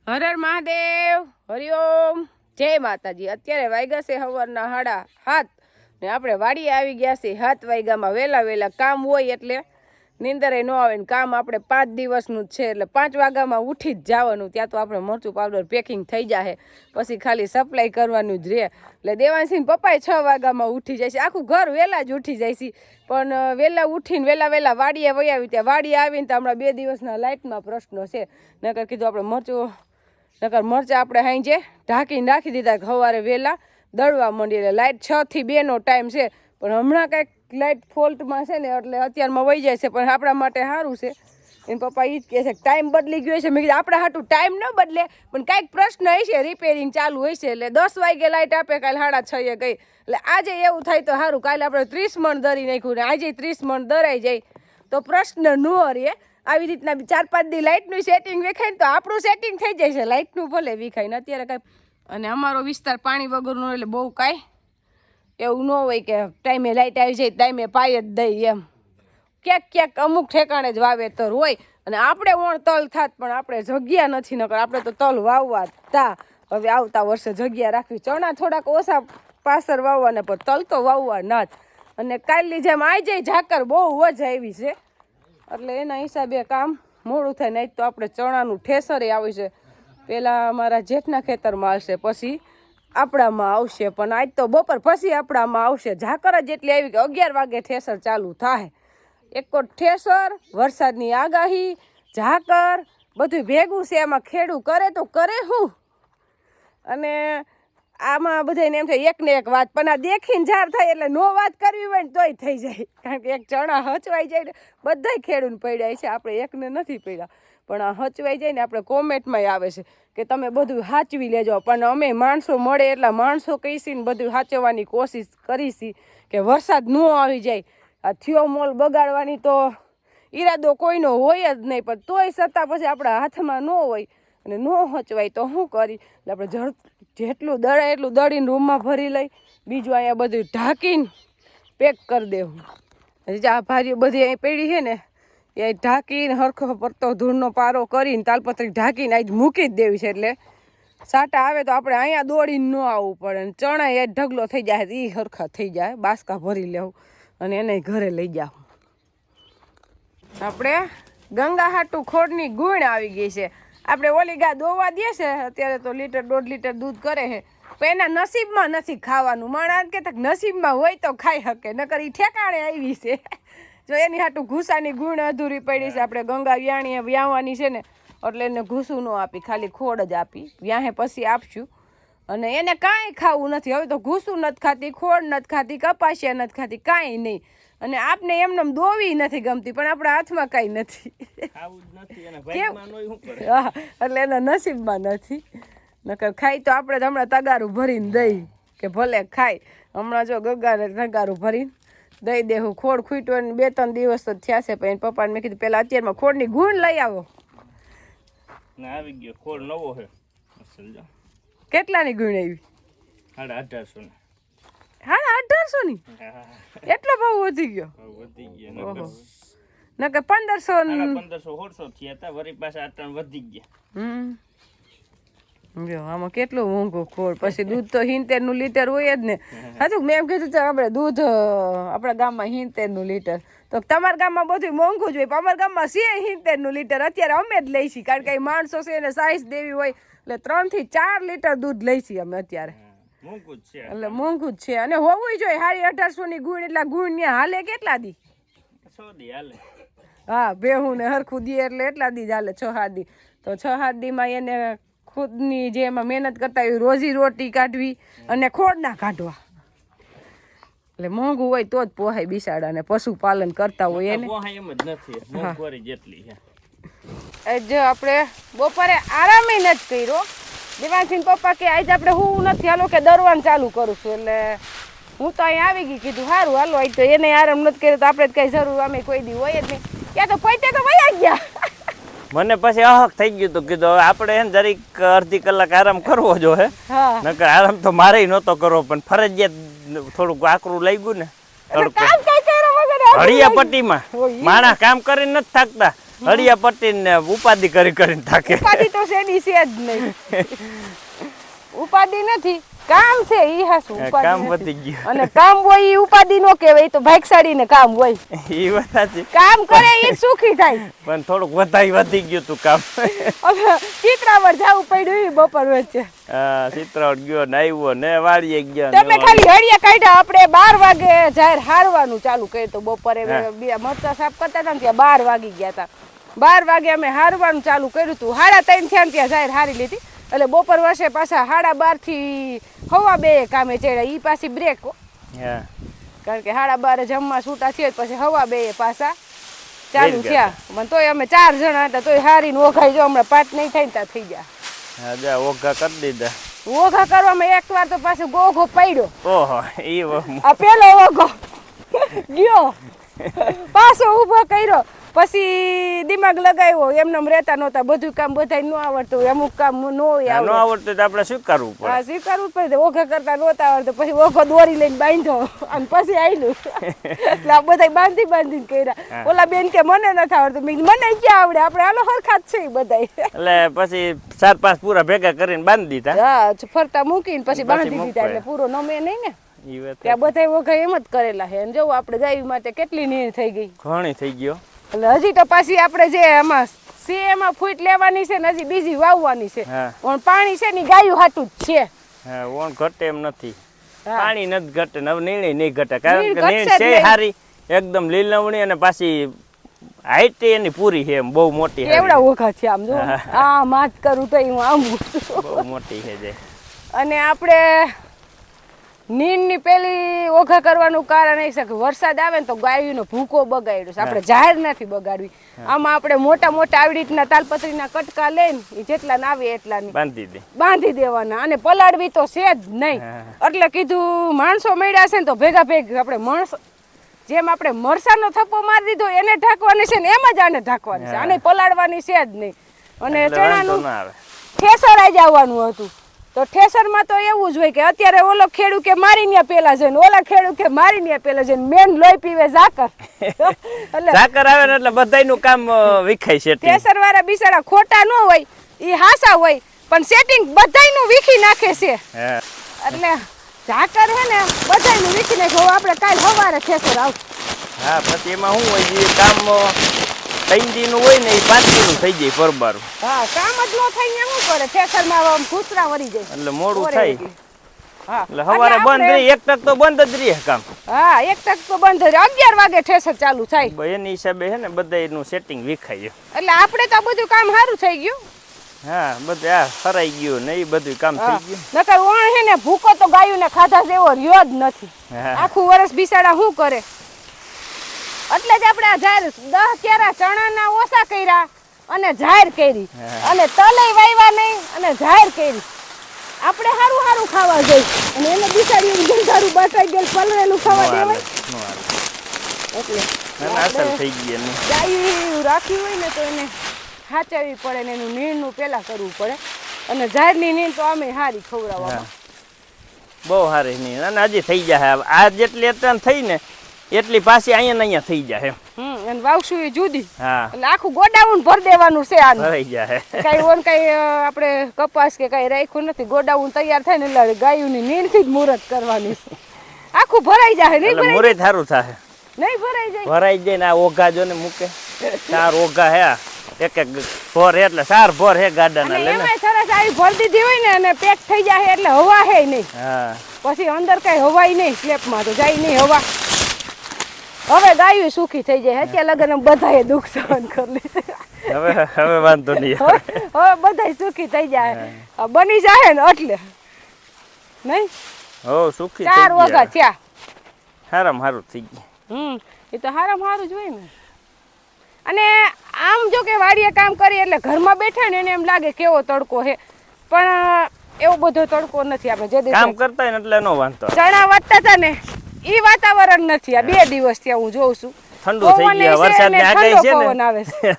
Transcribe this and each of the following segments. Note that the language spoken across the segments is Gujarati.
હર હર મહાદેવ, હરિઓમ, જય માતાજી। અત્યારે વાગ્યા છે સવારના 7:30 ને આપણે વાડીએ આવી ગયા છે 7 વાગ્યામાં। વહેલા કામ હોય એટલે નીંદરે ન આવે ને કામ આપણે 5 દિવસનું જ છે એટલે 5 વાગ્યામાં ઉઠી જ જવાનું। ત્યાં તો આપણે મરચું પાવડર પેકિંગ થઈ જાય, પછી ખાલી સપ્લાય કરવાનું જ રહે। એટલે દેવાંશી પપ્પાએ 6 વાગ્યામાં ઉઠી જાય છે, આખું ઘર વહેલા જ ઉઠી જાય છે। પણ વહેલા ઉઠીને વહેલા વાડીએ વહી આવી, ત્યાં વાડીએ આવીને તો હમણાં 2 દિવસના લાઇટમાં પ્રશ્નો છે। નકર કીધું આપણે મરચાં આપણે હાંજે ઢાંકીને રાખી દીધા, સવારે વહેલા દળવા માંડી એટલે લાઇટ 6 થી 2 નો ટાઈમ છે। પણ હમણાં કંઈક લાઇટ ફોલ્ટમાં છે ને એટલે અત્યારમાં વહી જાય છે, પણ આપણા માટે સારું છે। એને પપ્પા એ જ કહે છે કે ટાઈમ બદલી ગયો છે। મેં કીધું આપણે હાટું ટાઈમ ન બદલે, પણ કાંઈક પ્રશ્ન હશે, રિપેરિંગ ચાલુ હશે એટલે 10 વાગે લાઇટ આપે, કાલે 6:30 ગઈ એટલે આજે એવું થાય તો સારું। કાલે આપણે 30 મણ દરી નાખ્યું ને આજે 30 મણ દરાઈ જાય તો પ્રશ્ન ન રહે। આવી રીતના 4-5 દી લાઇટનું સેટિંગ વિખાય ને તો આપણું સેટિંગ થઈ જાય છે, લાઇટનું ભલે વિખાય ને અત્યારે કાંઈ। અને અમારો વિસ્તાર પાણી વગરનો એટલે બહુ કાંઈ એવું ન હોય કે ટાઈમે લાઇટ આવી જાય ટાઈમે પાય જ દઈ એમ। ક્યાંક અમુક ઠેકાણે જ વાવેતર હોય અને આપણે ઓણ તલ થાત, પણ આપણે જગ્યા નથી, નકર આપણે તો તલ વાવવા તા। હવે આવતા વર્ષે જગ્યા રાખવી, ચણા થોડાક ઓછા પાસર વાવવાના પણ તલ તો વાવવા ના જ। અને કાલની જેમ આજે ઝાકર બહુ જ આવી છે એટલે એના હિસાબે કામ મોડું થાય। નહીં તો આપણે ચણાનું ઠેસરે આવી છે, પહેલાં અમારા જેઠના ખેતરમાં આવશે, પછી આપણામાં આવશે, પણ આજ તો બપોર પછી આપણામાં આવશે। ઝાકર જ એટલી આવી કે 11 વાગે ઠેસર ચાલુ થાય। એક ઠેસર, વરસાદની આગાહી, ઝાકર બધું ભેગું છે। એમાં ખેડૂ કરે તો કરે શું? અને આમાં બધાને એમ થાય એકને એક વાત, પણ આ દેખીને ઝાર થાય એટલે નો વાત કરવી હોય ને તોય થઈ જાય, કારણ કે એક ચણા હચવાઈ જાય ને બધાય ખેડૂને પડ્યા છે, આપણે એકને નથી પડ્યા। પણ આ હચવાઈ જાય ને આપણે કોમેન્ટમાં આવે છે કે તમે બધું સાચવી લેજો, પણ અમે માણસો મળે એટલા માણસો કહીશી ને બધું સાચવવાની કોશિશ કરીશી કે વરસાદ ન આવી જાય। આ થયો મોલ બગાડવાની તો ઈરાદો કોઈનો હોય જ નહીં, પણ તોય છતાં પછી આપણા હાથમાં ન હોય અને ન હચવાય તો શું કરી? એટલે આપણે જેટલું દળાય એટલું દળીને રૂમમાં ભરી લઈ, બીજું અહીંયા બધું ઢાંકીને પેક કરી દેવું। હજી આ ભારીઓ બધી અહીં પડી છે ને એ ઢાંકીને હરખો પડતો ધૂળનો પારો કરીને તાલપત્રી ઢાંકીને આજ મૂકી જ દેવી છે, એટલે સાટા આવે તો આપણે અહીંયા દોડીને ન આવવું પડે। અને ચણા એ ઢગલો થઈ જાય એ હરખા થઈ જાય, બાસકા ભરી લેવું અને એને ઘરે લઈ જાવ। આપણે ગંગા હાટું ખોડની ગુણ આવી ગઈ છે। આપણે ઓલી ગા દોવા દે છે અત્યારે તો 1-1.5 લીટર દૂધ કરે છે, પણ એના નસીબમાં નથી ખાવાનું। માણસ કે નસીબમાં હોય તો ખાઈ શકે, નકર એ ઠેકાણે આવી છે। જો એની હાટું ઘૂસાની ગુણ અધૂરી પડી છે। આપણે ગંગા વ્યાણીએ વ્યાવાની છે ને એટલે એને ઘૂસું ન આપી, ખાલી ખોડ જ આપી, વ્યાહે પછી આપશું। અને એને કાંઈ ખાવું નથી, હવે તો ઘૂસું નથી ખાતી, ખોડ નથી ખાતી, કપાસિયા નથી ખાતી, કાંઈ નહીં। અને આપને એમને દોવી નથી ગમતી, પણ આપણા હાથમાં કાંઈ નથી, હા, એટલે એના નસીબમાં નથી। નકર ખાઈ તો આપણે હમણાં તગારું ભરીને દઈ કે ભલે ખાય। હમણાં જો ગગાને તગારું ભરીને દઈ દેવું। ખોડ ખૂટ્યો ને 2-3 દિવસ તો થયા છે, પણ પપ્પાને મેં કીધું પહેલાં અત્યારમાં ખોડની ગુણ લઈ આવો ના આવી ગયો ખોડ નવો છે અસલ। જો કેટલાની ગુણ આવી? 1850 ની। 1850 ની? એટલો ભાવ વધી ગયો? વધી ગયો નકર 1500 1500 થયા હતા, વળી પાછા આટણ વધી ગયા। જો આમાં કેટલું મોંઘું ખોળ, પછી દૂધ તો 70 નું લીટર હોય જ ને। હાચું મેં એમ કીધું તો આપણે દૂધ આપણા ગામમાં 70 નું લીટર, તો તમારા ગામમાં બધું મોંઘું જ હોય, પણ અમારા ગામમાં છે 70 નું લીટર। અત્યારે અમે જ લઈશી, કારણ કે માણસો છે એને સાઈઝ દેવી હોય એટલે 3 થી 4 લીટર દૂધ લઈશી અમે અત્યારે, મોંઘું જ છે એટલે મોંઘું જ છે। અને હોવું જોઈએ હારી 1800 ની ગુણ, એટલા ગુણ ને હાલે કેટલા દી? 6 દી હાલે, હા, બેહું ને હરખું દે એટલે એટલા દી જ હાલે, 6-7 દી। તો 6-7 દીમાં એને ખુદની જે એમાં મહેનત કરતા હોય રોજી રોટી કાઢવી અને ખોડ ના કાઢવા, એટલે મોંઘું હોય તો જ પોહાય બિસાડાને, પશુપાલન કરતા હોય એને પોહાય એમ જ નથી, મોંઘવારી જેટલી છે। જો આપણે બપોરે આરામ નથી કર્યો, દેવાંશી પપ્પા કે આજે આપણે હું નથી, હાલો કે દરવાનું ચાલુ કરું છું, એટલે હું તો અહીંયા આવી ગઈ, કીધું સારું હાલો, આજ તો એને આરામ નથી કર્યો તો આપણે જ કઈ જરૂર અમે કોઈ દી હોય જ નહીં। ત્યાં તો પૈતે તો વયા ગયા। મને પછી અહક થઈ ગયું તો કીધું હવે આપણે એને જરીક અડધી કલાક આરામ કરવો જો હે, નકર આરામ તો મારે નહોતો કરવો, પણ ફરજિયાત થોડુંક આકરું લાગ્યું ને, હળિયા પટ્ટીમાં માણસ કામ કરીને નથી થાકતા, હળિયા પટ્ટીને ઉપાધિ કરીને થાકે. ઉપાધિ તો શેની છે જ નહીં. ઉપાધિ નથી, કામ છે ઈ હાસુ. કામ ઉપાધિ વધી નથી. ગયું. અને કામ હોય ઈ ઉપાધિ નો કહેવાય, ઈ તો ભાગશાળી ને કામ હોય. એ વાત સાચી. કામ કરે ઈ સુખી થાય. પણ થોડુંક વધી ગયું તું કામ. હવે ચિત્રાવર જવું પડ્યું ઈ બપોર વચ્ચે. હા, ચિત્રાવડ ગયો ને આવ્યો ને વાડીએ ગયો. તમે ખાલી હળિયા કાઢ્યા, આપણે 12 વાગે જાહેર હારવાનું ચાલુ કર્યું તો બપોરે મરચા સાફ કરતા હતા ને ત્યાં 12 વાગી ગયા હતા. 12 વાગે અમે હારવાનું ચાલુ કર્યું હતું. 3:30 થયા ને ત્યાં જાહેર હારી લીધી. એટલે બપોર વર્ષે પાછા 12:30 થી 2:15 કામે ચડ્યા. ઈ પાછી બ્રેક, હા, કારણ કે 12:30 જમવા છૂટા થયા પછી 2:15 પાછા ચાલુ થયા. પણ તોય અમે 4 જણા હતા, તોય હારીને ઓઘાઈ જો હમણાં 5 નહીં થાય ને ત્યાં થઈ ગયા. હા, જા ઓઘા કરી દીધા. ઓઘા કરવામાં એક વાર તો પાછો ગોઘો પડ્યો. ઓહો, ઈ આ પેલો ઓઘો ગયો, પાછો ઊભો કર્યો. પછી દિમાગ લગાવ્યો, એમને રહેતા નહોતા. બધું કામ બધાય ન આવડતું, અમુક કામ ન આવડતું તો આપણે સ્વીકારવું પડે. હા, સ્વીકારવું પડે. ઓઘા કરતા નહોતા આવડતું, પછી ઓઘો દોરી લઈને બાંધ્યો અને પછી આયલું. એટલે આ બધા બાંધીને કર્યા. ઓલા બેન કે મને નથી આવડતું. મને ક્યાં આવડે, આપણે હાલો હરખા જ છે બધા. એટલે પછી 4-5 પૂરા ભેગા કરીને બાંધી દીધા. હા, ફરતા મૂકીને પછી બાંધી દીધા. એટલે પૂરો નમે નહીં ને. ત્યાં બધા ઓઘા એમ જ કરેલા છે. અને જો આપણે ગાય માટે કેટલી નીર થઈ ગઈ, ઘણી થઈ ગયો. એટલે હજી તો પાછી આપણે જે આમાં એમાં ફૂટ લેવાની છે ને હજી બીજી વાવવાની છે. પણ પાણી છે ને ગાયું હાટું જ છે. હા, ઓણ ઘટે એમ નથી. હા. પાણી નથી ઘટે ને હવે નીણ નહીં ઘટે, કારણ નીણ કે નીણ ઘટશે જ છે નહીં. હારી, એકદમ લીલવણી અને પાછી હાઈટ એની પૂરી છે, એમ બહુ મોટી. કેવડા ઓઘા છે આમ જો. આ માત કરું તો હું આમ બહુ મોટી છે જે. અને આપણે નીણની પેલી ઓઘા કરવાનું કારણ એ છે કે વરસાદ આવે ને તો ગાયોનો ભૂકો બગાડ્યો છે. આપણે જાહેર નથી બગાડવી. આમાં આપણે મોટા આવી રીતના તાલપત્રીના કટકા લઈને એ જેટલા ના આવે એટલાની બાંધી દેવાના અને પલાળવી તો છે જ નહીં. એટલે કીધું માણસો મળ્યા છે ને તો ભેગા આપણે માણસો જેમ આપણે મરસાનો થપ્પો મારી દીધો એને ઢાંકવાની છે ને એમ જ આને ઢાંકવાની છે. આને પલાળવાની છે જ નહીં. અને ચણાનું ઠેસર જ આવવાનું હતું. તો ઠેસરમાં તો એવું જ હોય કે અત્યારે ઓલો ખેડૂ કે મારીને પેલા જઈને, ઓલા ખેડૂ કે મારીને પેલા જઈને, મેન લોહી પીવે ઝાકર. એટલે ઝાકર આવે ને એટલે બધાયનું કામ વિખાય છે. ઠેસર વાળા બિચારા ખોટા ન હોય, ઈ હાસા હોય, પણ સેટિંગ બધાયનું વીખી નાખે છે. એટલે ઝાકર હે ને બધાયનું વીખી નાખે. આપણે કાલ સવારે ઠેસર આવ. હા, પછી એમાં શું હોય, જે કામ 3 દીનું હોય ને એ 5 દીનું થઈ જાય પરબારું. હા, કામ જ ન થાય ને શું કરે, ઠેસરમાં કૂતરા વળી જાય એટલે મોડું થાય. હા, એટલે સવારે બંધ રહી, 1 ટક તો બંધ જ રહે કામ. હા, 1 ટક તો બંધ રહે. 11 વાગે ઠેસર ચાલુ થાય. એની હિસાબે હે ને બધાયનું સેટિંગ વિખાય. એટલે આપણે તો બધું કામ સારું થઈ ગયું. હા, બધા ફરાઈ ગયું ને એ બધું કામ થઈ ગયું. નકર ઓણ હે ને ભૂકો તો ગાયું ને ખાધા જેવો રહ્યો જ નથી. આખું વર્ષ બિસાડા શું કરે. એટલે જ આપણે જાહેર 10 ક્યારા ચણાના ઓછા કર્યા અને જાહેર કરી અને તલય વાવ્યા નહીં અને જાહેર કરી. આપણે સારું ખાવા જોઈએ અને એને બિસાડી ગંધારું બાટાઈ ગયેલ પલળેલું ખાવા દેવાય. એટલે અસર થઈ ગઈ ને ગાયું રાખી હોય ને તો એને સાચવવી પડે ને એનું નીણનું પેલા કરવું પડે. અને જાહેરની નીણ તો અમે સારી ખવડાવવામાં બહુ સારી નીણ. અને હજી થઈ જાય. આ જેટલી અત્યારે થઈ ને એટલી પાછી અહીંયા થઈ જાય. અને વાવશું એ જુદી. હા, એટલે આખું ગોડાઉન ભરી દેવાનું છે આનું. ભરાઈ જાય. કઈ આપણે કપાસ કે કઈ રાખ્યું નથી. ગોડાઉન તૈયાર થાય ને એટલે ગાયુંની નીણથી જ મુહૂર્ત કરવાની છે. આખું ભરાઈ જાય. નહીં ભરાય? મુહૂર્ત સારું થાય. નહીં ભરાઈ જાય. ભરાઈ જાય ને આ ઓઘા જો ને મૂકે 4 ઓઘા હે. એક ભોર એટલે 4 ભોર હે ગાડાના. લે ને એમાં સરસ આવી ભરી દીધી હોય ને અને પેક થઈ જાય એટલે હવા હે નહીં. હા, પછી અંદર કઈ હવાય નહીં. સ્લેપમાં તો જાય નહીં હવા. હવે ગાયું સુખી થઈ જાય. અત્યારે લગન બધાએ દુઃખ સહન કરી લીધું. હવે વાંધો નહીં. હવે બધાય સુખી થઈ જાય. બની જાય ને એટલે નહીં. હો, સુખી 4 ઓઘા થયા. હારામ હારું થઈ ગયું. એ તો હારામ હારું જ હોય ને. અને આમ જો કે વાડીએ કામ કરીએ એટલે ઘરમાં બેઠા ને એને એમ લાગે કેવો તડકો છે, પણ એવો બધો તડકો નથી. આપણે જે કામ કરતા હોય ને એટલે નો વાંધો. ચણા વાટતા હતા ને ઈ વાતાવરણ નથી. આ 2 દિવસ ત્યાં હું જોઉં છું ઠંડુ થઈ ગયા. વરસાદની આગાહી છે ને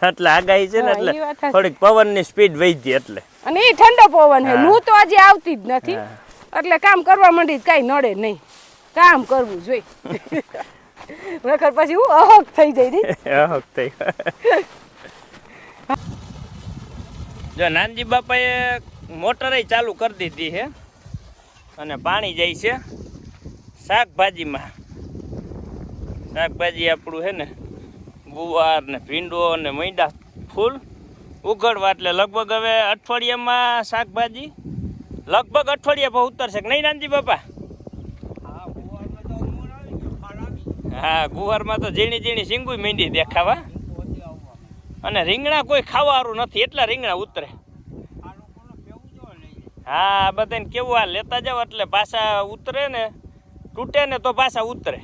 એટલે આગાહી છે ને એટલે થોડીક પવનની સ્પીડ વધી એટલે. અને ઈ ઠંડો પવન છે. લૂ તો આજે આવતી જ નથી. એટલે કામ કરવા માંડી કઈ નડે નહીં. કામ કરવું જોઈએ. નકર પછી હું અહક થઈ જઈ. અહક થઈ. જો નાનજી બાપાએ મોટરે ચાલુ કરી દીધી છે અને પાણી જાય છે શાકભાજીમાં. શાકભાજી આપણું છે ને ગુવાર ને ભીંડો ને મૈડા ફૂલ ઉઘડવા, એટલે લગભગ હવે અઠવાડિયામાં શાકભાજી લગભગ અઠવાડિયા પર ઉતરશે કે નહીં નાનજી બાપા? હા, ગુવારમાં તો ઝીણી ઝીણી સિંગુય મીંડી દેખાવા, અને રીંગણા કોઈ ખાવાનું નથી એટલા રીંગણા ઉતરે. હા, બધાને કેવું આ લેતા જાવ એટલે પાછા ઉતરે ને, તૂટે ને તો પાછા ઉતરે.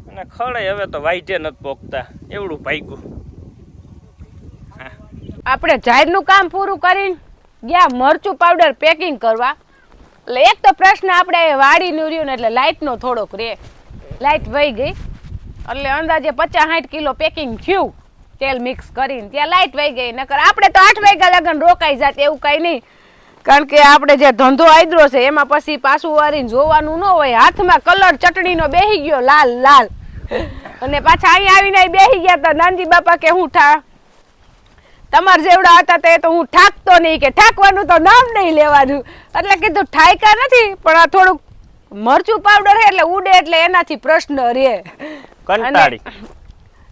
અને ખડે હવે તો વાઈટે નથી પોકતા, એવડું ભાગ્યું. આપણે જાહેરનું કામ પૂરું કરીને ગયા મરચું પાવડર પેકિંગ કરવા. એટલે એક તો પ્રશ્ન આપણે વાડીનું રહ્યું ને એટલે લાઇટનો થોડોક રે, લાઇટ વહી ગઈ એટલે અંદાજે 50-60 કિલો પેકિંગ થયું તેલ મિક્સ કરીને, ત્યાં લાઇટ વહી ગઈ. નકર આપણે તો 8 વાગ્યા લગન રોકાઈ જાત એવું કાંઈ નહીં, કારણ કે આપણે જે ધંધો આદરો છે એમાં પછી પાછું વારીને જોવાનું ન હોય. હાથમાં કલર ચટણીનો બેસી ગયો લાલ લાલ, અને પાછા અહીંયા આવીને બેસી ગયા હતા. નાનજી બાપા કે હું તમારા જેવડા હતા તે તો હું ઠાકતો નહીં, કે ઠાકવાનું તો નામ નહીં લેવાનું. એટલે કીધું ઠાયકા નથી, પણ આ થોડુંક મરચું પાવડર છે એટલે ઉડે એટલે એનાથી પ્રશ્ન રે.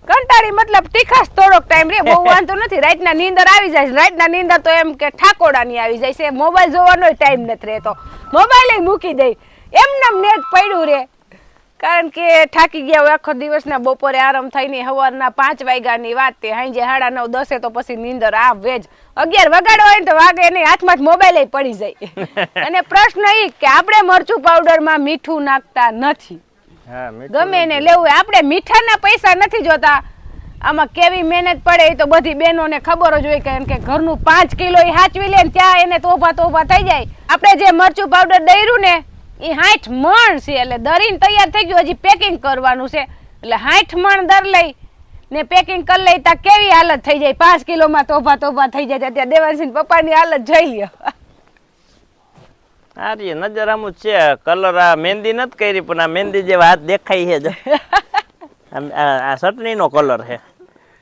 કંટાળી મતલબ તીખાશ થોડોક ટાઈમ રે, બહુ વાંધો નથી. રાતના નીંદર આવી જાય, રાતના નીંદર તો એમ કે ઠાકોડાની આવી જાય છે. મોબાઈલ જોવાનો ટાઈમ નથી રહેતો, મોબાઈલ મૂકી દઈ, એમને નેટ પડ્યું રે. કારણ કે થાકી ગયા હોય આખો દિવસના, બપોરે આરામ થઈને સવારના 5 વાગ્યાની વાત, તે સાંજે 9:30 10 તો પછી નીંદર આવે જ. 11 વગાડો હોય ને તો વાગે નહીં, હાથમાં જ મોબાઈલ પડી જાય. અને પ્રશ્ન એ કે આપણે મરચું પાવડરમાં મીઠું નાખતા નથી, ગમે એને લેવું હોય. આપણે મીઠાના પૈસા નથી જોતા, આમાં કેવી મહેનત પડે એ તો બધી બહેનોને ખબર જ હોય. કારણ કે ઘરનું 5 કિલો એ સાચવી લે ને ત્યાં એને તોભા થઈ જાય. આપણે જે મરચું પાવડર દર્યું ને એ 60 મણ છે, એટલે દરીને તૈયાર થઈ ગયું, હજી પેકિંગ કરવાનું છે. એટલે 60 મણ દર લઈ ને પેકિંગ કરી લઈ તા કેવી હાલત થઈ જાય, 5 કિલોમાં તોભા થઈ જાય. ત્યાં દેવાનસિંહ પપ્પાની હાલત જોઈ લ્યો. આરી નજર આમ છે, કલર આ મહેંદી નથી કરી પણ આ મહેંદી જેવા હાથ દેખાય છે. આ ચટણીનો કલર છે.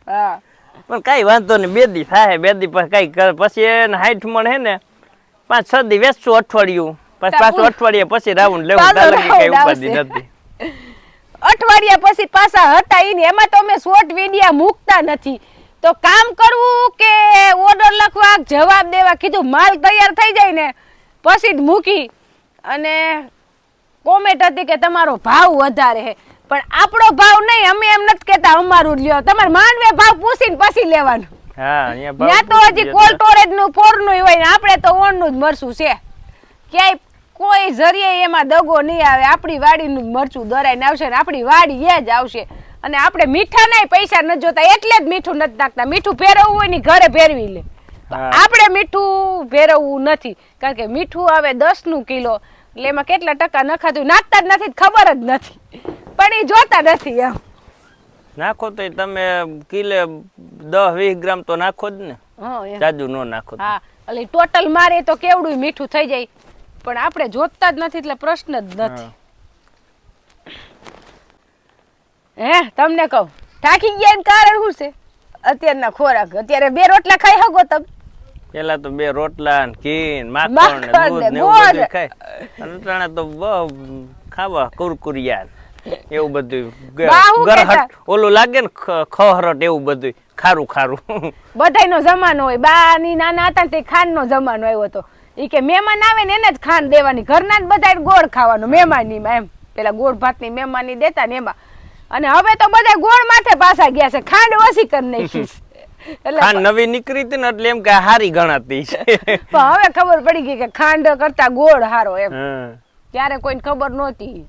હા, પણ કઈ વાંધો નહીં, બેદી થાય, બેદી પછી કઈ પછી એને 60 મણ હે ને 5-6 દી વેચશું અઠવાડિયું, પછી પાછું અઠવાડિયા પછી રાઉન્ડ લેવું. કઈ ઉપાધિ નથી. અઠવાડિયા પછી પાછા હતા ઈ ને, એમાં તો અમે શોર્ટ વિડિયા મૂકતા નથી. તો કામ કરવું કે ઓર્ડર લખવા, જવાબ દેવા, કીધું માલ તૈયાર થઈ જાય ને પછી જ મૂકી. અને કોમેન્ટ હતી કે તમારો ભાવ વધારે છે, પણ આપણો ભાવ નહીં, અમે એમ નથી કેતા અમારું લ્યો, તમારે માંડવે ભાવ પૂછીને પછી લેવાનું. ત્યાં તો હજી કોલ્ડ સ્ટોરેજ નું 4 નું હોય ને આપણે તો ઓન નું જ મરચું છે. ક્યાંય કોઈ જરીએ એમાં દગો નહીં આવે. આપણી વાડીનું મરચું દરાઈને આવશે ને આપણી વાડી એ જ આવશે. અને આપણે મીઠાના પૈસા નથી જોતા, એટલે જ મીઠું નથી નાખતા. મીઠું ફેરવવું હોય ને ઘરે ફેરવી લે, આપણે મીઠું ફેરવવું નથી. કારણ કે મીઠું આવે 10 નું કિલો, એટલે એમાં કેટલા ટકા નખાતું નાખતા જ નથી, ખબર જ નથી, પણ એ જોતા નથી. એમ નાખો તો તમે કિલે 10-20 ગ્રામ તો નાખો જ ને, જાજુ નો નાખો. હા, એટલે ટોટલ મારે તો કેવડું મીઠું થઈ જાય, પણ આપણે જોતા જ નથી એટલે પ્રશ્ન જ નથી. હે તમને કહું, થાકી ગયા એનું કારણ શું છે? અત્યારના ખોરાક. અત્યારે 2 રોટલા ખાઈ શકો તમે? પેલા તો 2 રોટલા ને ઘી ને માખણ ને દૂધ ને એવું બધું ખાય. અને અટાણે તો ખાવા કુરકુરિયા એવું બધું, ગરહટ ઓલું લાગે ને ખહરટ એવું બધું ખારું ખારું. બધાયનો જમાનો હોય. બાની નાના હતા તે ખાંડનો જમાનો આવ્યો હતો. ઈ કે મહેમાન આવે ને એને જ ખાંડ દેવાની, ઘરના જ બધા ગોળ ખાવાનું મહેમાનીમાં. એમ પેલા ગોળ ભાતની મહેમાની દેતા ને એમાં. અને હવે તો બધા ગોળ માથે પાછા ગયા છે, ખાંડ ઓછી કરી નાખી. એટલે ખાંડ નવી નીકળી હતી ને એટલે એમ કે હારી ગણાતી છે. પણ હવે ખબર પડી ગઈ કે ખાંડ કરતા ગોળ હારો એમ. ત્યારે કોઈને ખબર નહોતી.